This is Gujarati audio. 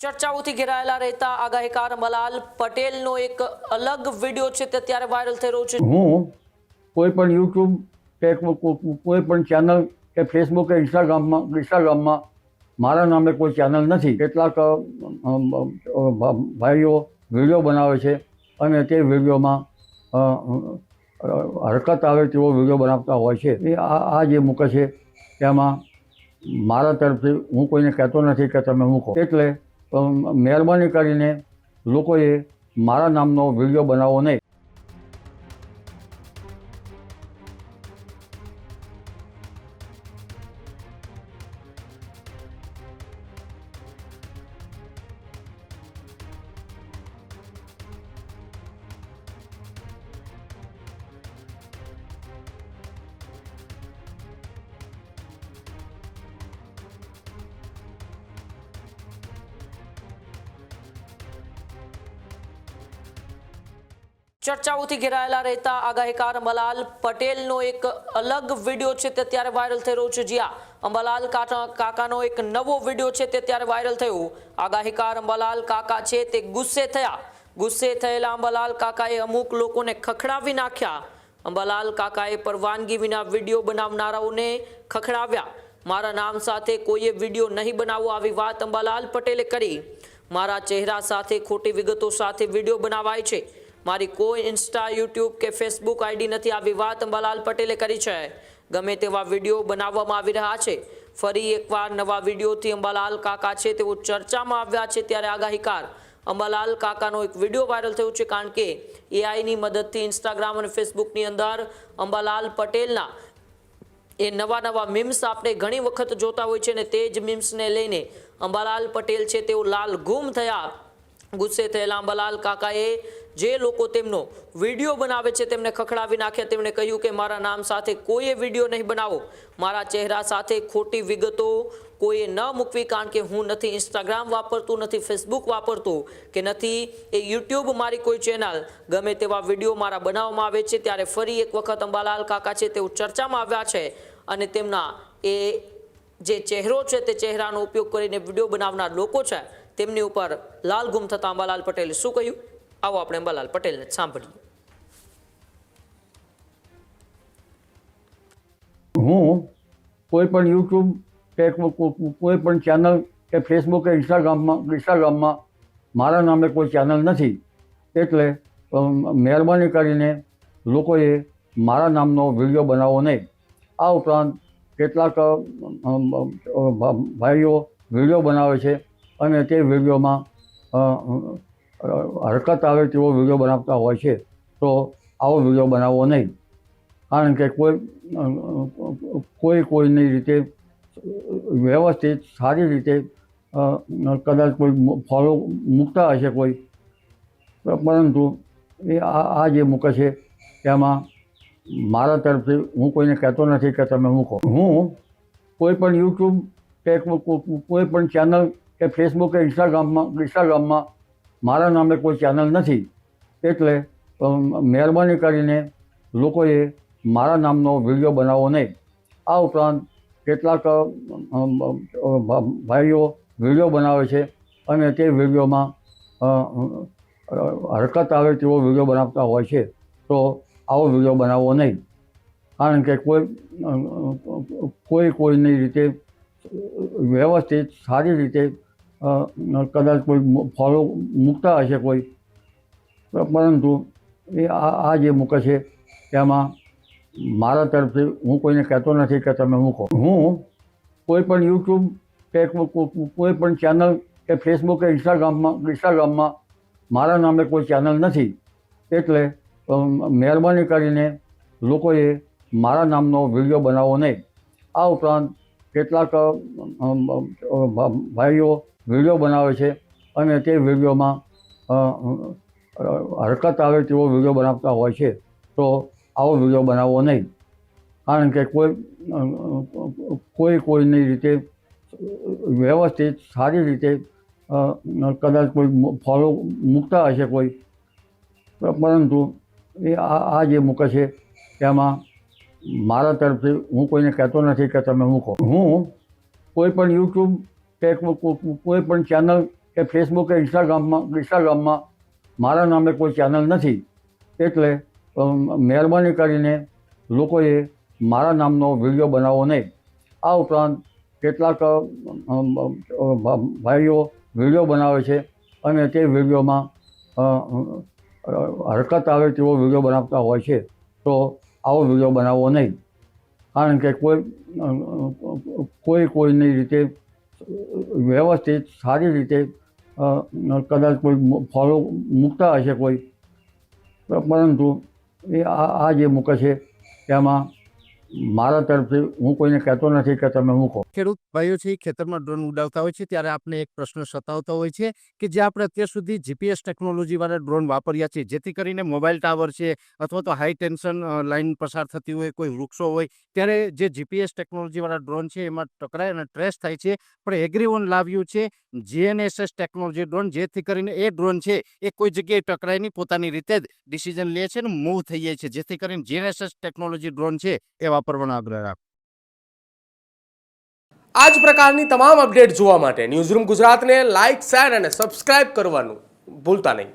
ચર્ચાઓથી ઘેરાયેલા રહેતા આગાહીકાર અંબાલાલ પટેલનો એક અલગ વિડીયો છે તે ત્યારે વાયરલ થઈ રહ્યો છે। હું કોઈ પણ યુટ્યુબ કે કોઈ પણ ચેનલ કે ફેસબુક કે ઇન્સ્ટાગ્રામમાં મારા નામે કોઈ ચેનલ નથી। કેટલાક ભાઈઓ વિડીયો બનાવે છે અને તે વિડીયોમાં હરકત આવે તેવો વિડીયો બનાવતા હોય છે। એ આ જે મૂકે છે તેમાં મારા તરફથી હું કોઈને કહેતો નથી કે તમે મૂકો। એટલે મહેરબાની કરીને લોકોએ મારા નામનો વિડીયો બનાવવો નહીં। ચર્ચાઓથી ઘેરાયેલા રહેતા આગાહીકાર અંબાલાલ પટેલનો એક અલગ વિડીયો છે તે ત્યારે વાયરલ થઈ રહ્યો છે। જ્યાં અંબાલાલ કાકાનો એક નવો વિડીયો છે તે ત્યારે વાયરલ થયો। આગાહીકાર અંબાલાલ કાકા છે તે ગુસ્સે થયેલા અંબાલાલ કાકાએ અમુક લોકોને ખખડાવી નાખ્યા। અંબાલાલ કાકાએ પરવાનગી વિના વિડીયો બનાવનારાઓને ખખડાવ્યા। મારા નામ સાથે કોઈએ વિડીયો નહીં બનાવવો, આવી વાત અંબાલાલ પટેલે કરી। મારા ચહેરા સાથે ખોટી વિગતો સાથે વિડીયો બનાવાય છે। મારી કોઈ ઇન્સ્ટા, યુટ્યુબ કે ફેસબુક આઈડી નથી, આવી વાત અંબાલાલ પટેલે કરી છે। ગમે તેવા વિડીયો બનાવવામાં આવી રહ્યા છે। ફરી એકવાર નવા વિડીયોથી અંબાલાલ કાકા છે તેઓ ચર્ચામાં આવ્યા છે। ત્યારે આગાહીકાર અંબાલાલ કાકાનો એક વિડીયો વાયરલ થયો છે, કારણ કે એઆઈની મદદથી ઇન્સ્ટાગ્રામ અને ફેસબુકની અંદર અંબાલાલ પટેલના એ નવા મીમ્સ આપણે ઘણી વખત જોતા હોય છે, અને તે જ મીમ્સને લઈને અંબાલાલ પટેલ છે તેઓ લાલ ગુમ થયા। ગુસ્સે થયેલા અંબાલાલ કાકાએ જે લોકો તેમનો વિડીયો બનાવે છે તેમને ખખડાવી નાખ્યા। તેમણે કહ્યું કે મારા નામ સાથે કોઈએ વિડીયો નહીં બનાવો, મારા ચહેરા સાથે ખોટી વિગતો કોઈએ ન મૂકવી, કારણ કે હું નથી ઇન્સ્ટાગ્રામ વાપરતું, નથી ફેસબુક વાપરતું કે નથી એ યુટ્યુબ મારી કોઈ ચેનલ। ગમે તેવા વિડીયો મારા બનાવવામાં આવે છે। ત્યારે ફરી એક વખત અંબાલાલ કાકા છે તેઓ ચર્ચામાં આવ્યા છે, અને તેમના એ જે ચહેરો છે તે ચહેરાનો ઉપયોગ કરીને વિડીયો બનાવનાર લોકો છે તેમની ઉપર લાલ ગુમ થતા અંબાલાલ પટેલે શું કહ્યું, આવો આપણે અંબાલાલ પટેલને સાંભળીએ। હું કોઈ પણ યુટ્યુબ કે કોઈ પણ ચેનલ કે ફેસબુક કે ઇન્સ્ટાગ્રામમાં મારા નામે કોઈ ચેનલ નથી। એટલે મહેરબાની કરીને લોકોએ મારા નામનો વિડીયો બનાવવો નહીં। આ ઉપરાંત કેટલાક ભાઈઓ વિડીયો બનાવે છે અને તે વિડીયોમાં હરકત આવે તેવો વિડીયો બનાવતા હોય છે, તો આવો વિડીયો બનાવવો નહીં। કારણ કે કોઈની રીતે વ્યવસ્થિત સારી રીતે કદાચ કોઈ ફોલો મૂકતા હશે કોઈ, પરંતુ એ આ જે મૂકે છે તેમાં મારા તરફથી હું કોઈને કહેતો નથી કે તમે મૂકો। હું કોઈ પણ યુટ્યુબ કે કોઈ પણ ચેનલ કે ફેસબુક કે ઇન્સ્ટાગ્રામમાં મારા નામે કોઈ ચેનલ નથી। એટલે મહેરબાની કરીને લોકોએ મારા નામનો વિડીયો બનાવવો નહીં। આ ઉપરાંત કેટલાક ભાઈઓ વિડીયો બનાવે છે અને તે વિડીયોમાં હરકત આવે તેવો વિડીયો બનાવતા હોય છે, તો આવો વિડીયો બનાવવો નહીં। કારણ કે કોઈની રીતે વ્યવસ્થિત સારી રીતે કદાચ કોઈ ફોલો મૂકતા હશે કોઈ, પરંતુ એ આ જે મૂકે છે તેમાં મારા તરફથી હું કોઈને કહેતો નથી કે તમે મૂકો। હું કોઈ પણ યુટ્યુબ કે કોઈ પણ ચેનલ કે ફેસબુક કે ઇન્સ્ટાગ્રામમાં મારા નામે કોઈ ચેનલ નથી। એટલે મહેરબાની કરીને લોકોએ મારા નામનો વિડીયો બનાવવો નહીં। આ ઉપરાંત કેટલાક ભાઈઓ વિડીયો બનાવે છે અને તે વિડીયોમાં હરકત આવે તેવો વિડીયો બનાવતા હોય છે, તો આવો વિડીયો બનાવવો નહીં। કારણ કે કોઈની રીતે વ્યવસ્થિત સારી રીતે કદાચ કોઈ ફોલો મૂકતા હશે કોઈ, પરંતુ એ આ જે મૂકે છે તેમાં મારા તરફથી હું કોઈને કહેતો નથી કે તમે મૂકો। હું કોઈ પણ યુટ્યુબ કે કોઈ પણ ચેનલ કે ફેસબુક કે ઇન્સ્ટાગ્રામમાં મારા નામે કોઈ ચેનલ નથી, એટલે મહેરબાની કરીને લોકોએ મારા નામનો વિડીયો બનાવવો નહીં. આ ઉપરાંત કેટલાક ભાઈઓ વિડીયો બનાવે છે અને તે વિડીયોમાં હરકત આવે તેવો વિડીયો બનાવતા હોય છે, તો આવો વિડીયો બનાવવો નહીં. કારણ કે કોઈની રીતે વ્યવસ્થિત સારી રીતે કદાચ કોઈ ફોલો મૂકતા હશે કોઈ, પરંતુ એ આ જે મૂકે છે તેમાં મારા તરફથી હું કોઈને કહેતો નથી કે તમે મૂકો. ખેડૂત ભાઈઓ છે ખેતરમાં ડ્રોન ઉડાવતા હોય છે ત્યારે આપને એક પ્રશ્ન સતાવતો હોય છે કે જે આપણે અત્યાર સુધી જીપીએસ ટેકનોલોજીવાળા ડ્રોન વાપર્યા છે, જેથી કરીને મોબાઈલ ટાવર છે અથવા તો હાઈ ટેન્શન લાઇન પસાર થતી હોય, કોઈ વૃક્ષો હોય, ત્યારે જે જીપીએસ ટેકનોલોજીવાળા ડ્રોન છે એમાં ટકરાય અને ટ્રેસ થાય છે. પણ એગ્રીવન લાવ્યું છે GNSS ટેકનોલોજી ડ્રોન, જેથી કરીને એ ડ્રોન છે એ કોઈ જગ્યાએ ટકરાય નહીં, પોતાની રીતે જ ડિસિઝન લે છે અને મૂવ થઈ જાય છે, જેથી કરીને GNSS ટેકનોલોજી ડ્રોન છે એ વાપરવાનો આગ્રહ રાખો. આ જ પ્રકારની તમામ અપડેટ જોવા માટે ન્યૂઝરૂમ ગુજરાતને લાઇક, શેર અને સબસ્ક્રાઇબ કરવાનું ભૂલતા નહીં.